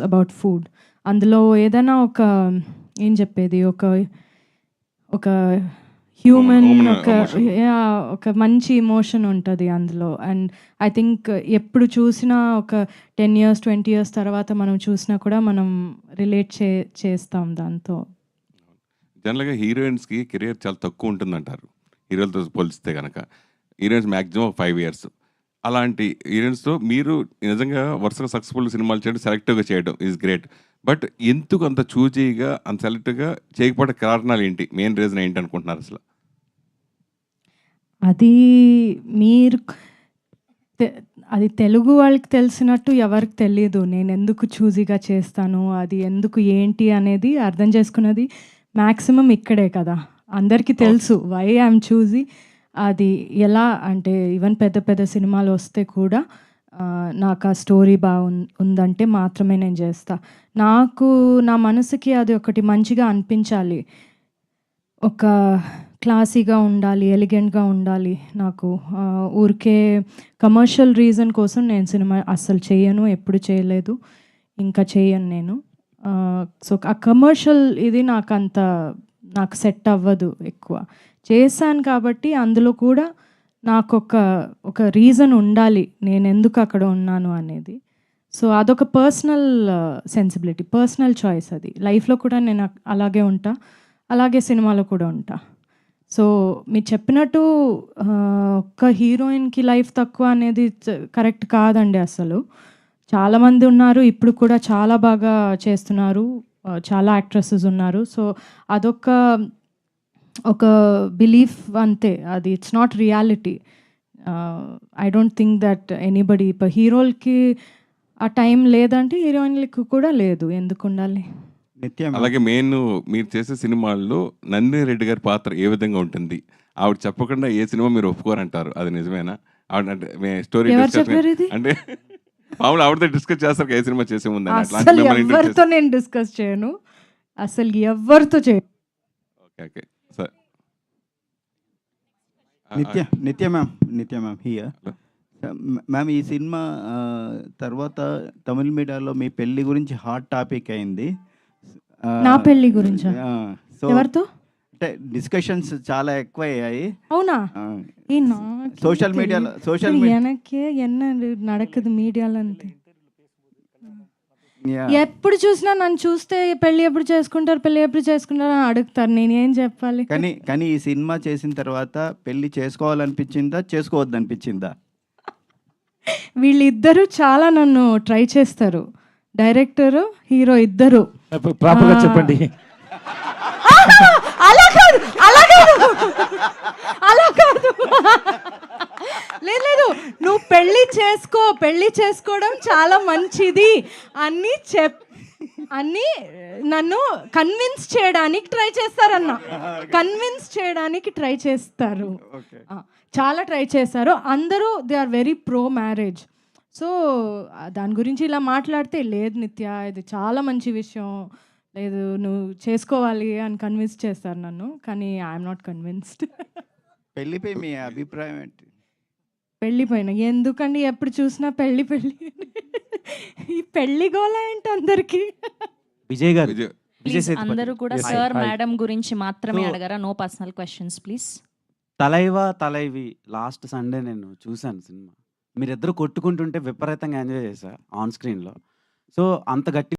About food. అందులో ఏదైనా ఒక ఏం చెప్పేది ఒక ఒక హ్యూమన్ ఒక ఒక మంచి ఎమోషన్ ఉంటుంది అందులో. అండ్ ఐ థింక్ ఎప్పుడు చూసినా ఒక 10 years 20 years తర్వాత మనం చూసినా కూడా మనం రిలేట్ చేస్తాం దాంతో. జనరల్గా హీరోయిన్స్కి కెరియర్ చాలా తక్కువ ఉంటుందంటారు హీరోలతో పోలిస్తే కనుక. Heroines maximum 5 years. అలాంటి హీరోయిన్స్తో మీరు నిజంగా వరుసగా సక్సెస్ఫుల్ సినిమాలు చేయడం, సెలెక్టివ్గా చేయడం ఈజ్ గ్రేట్. బట్ ఎందుకు అంత చూజీగా అంత సెలెక్టివ్గా చేయకపోవడం కారణాలు ఏంటి? మెయిన్ రీజన్ ఏంటి అనుకుంటున్నారు అసలు? అది మీరు అది తెలుగు వాళ్ళకి తెలిసినట్టు ఎవరికి తెలియదు. నేను ఎందుకు చూజీగా చేస్తాను, అది ఎందుకు ఏంటి అనేది అర్థం చేసుకున్నది మ్యాక్సిమం ఇక్కడే కదా. అందరికీ తెలుసు వై ఐఎమ్ చూజీ. అది ఎలా అంటే ఈవెన్ పెద్ద పెద్ద సినిమాలు వస్తే కూడా నాకు ఆ స్టోరీ ఉందంటే మాత్రమే నేను చేస్తా. నాకు నా మనసుకి అది ఒకటి మంచిగా అనిపించాలి, ఒక క్లాసీగా ఉండాలి, ఎలిగెంట్గా ఉండాలి. నాకు ఊరికే కమర్షియల్ రీజన్ కోసం నేను సినిమా అస్సలు చేయను, ఎప్పుడు చేయలేదు, ఇంకా చేయను నేను. సో ఆ కమర్షియల్ ఇది నాకు సెట్ అవ్వదు ఎక్కువ. చేశాను కాబట్టి అందులో కూడా నాకు ఒక రీజన్ ఉండాలి నేను ఎందుకు అక్కడ ఉన్నాను అనేది. సో అదొక పర్సనల్ సెన్సిబిలిటీ, పర్సనల్ చాయిస్. అది లైఫ్లో కూడా నేను అలాగే ఉంటా, అలాగే సినిమాలో కూడా ఉంటా. సో మీరు చెప్పినట్టు ఒక్క హీరోయిన్కి లైఫ్ తక్కువ అనేది కరెక్ట్ కాదండి అసలు. చాలామంది ఉన్నారు, ఇప్పుడు కూడా చాలా బాగా చేస్తున్నారు, చాలా యాక్ట్రెసెస్ ఉన్నారు. సో ఒక బిలీఫ్ అంతే, అది it's not reality. I don't think that anybody ఇప్పుడు హీరోలకి ఆ టైం లేదంటే హీరోయిన్లకు కూడా లేదు, ఎందుకు ఉండాలి? అలాగే మెయిన్ మీరు చేసే సినిమాల్లో నందిని రెడ్డి గారి పాత్ర ఏ విధంగా ఉంటుంది? ఆవిడ చెప్పకుండా ఏ సినిమా మీరు ఒప్పుకోరంటారు, అది నిజమేనా? ఆవిడ అంటే స్టోరీ అంటే మామూలు ఆవిడతో డిస్కస్ చేస్తారు ఏ సినిమా చేసే ముందు? అసలు ఎవరితో నేను డిస్కస్ చేయను, అసలు ఎవరితో చేయను. ఓకే నిత్య మ్యామ్ హియర్. మ్యామ్, ఈ సినిమా తర్వాత తమిళ మీడియాలో మీ పెళ్లి గురించి హాట్ టాపిక్ అయింది. నా పెళ్లి గురించా? ఎవరితో? అంటే డిస్కషన్స్ చాలా ఎక్కువ అయ్యాయి. అవునా? సోషల్ మీడియాలో ఎనకే ఎన్న నడకదు మీడియాలో అంతే. ఎప్పుడు చూసినా నన్ను చూస్తే పెళ్లి ఎప్పుడు చేసుకుంటారు అని అడుగుతారు, నేనేం చెప్పాలి? కానీ ఈ సినిమా చేసిన తర్వాత పెళ్లి చేసుకోవాలనిపించిందా, చేసుకోవద్దనిపించిందా? వీళ్ళిద్దరూ చాలా నన్ను ట్రై చేస్తారు, డైరెక్టర్ హీరో ఇద్దరు. ప్రాపర్గా చెప్పండి. అలా కాదు లేదు, నువ్వు పెళ్లి చేసుకోవడం చాలా మంచిది అని నన్ను కన్విన్స్ చేయడానికి ట్రై చేస్తారు. చాలా ట్రై చేశారు అందరూ. They are very pro marriage. So దాని గురించి ఇలా మాట్లాడితే లేదు నిత్య, ఇది చాలా మంచి విషయం, లేదు నువ్వు చేసుకోవాలి అని కన్విన్స్ చేస్తారు నన్ను. కానీ ఐఎమ్ నాట్ కన్విన్స్డ్. పెళ్లిపై మీ అభిప్రాయం ఏంటి? పెళ్ళిపోయిన ఎందుకండి ఎప్పుడు చూసినా పెళ్ళి ఈ పెళ్లి గోల ఏంటి అందరికి? విజయ్ గారు అందరూ కూడా సార్ మేడం గురించి మాత్రమే అడగరా, no personal questions please. Thalaivi last Sunday నేను చూశాను సినిమా. మీరిద్దరు కొట్టుకుంటుంటే విపరీతంగా ఎంజాయ్ చేశా ఆన్ స్క్రీన్లో. సో అంత గట్టి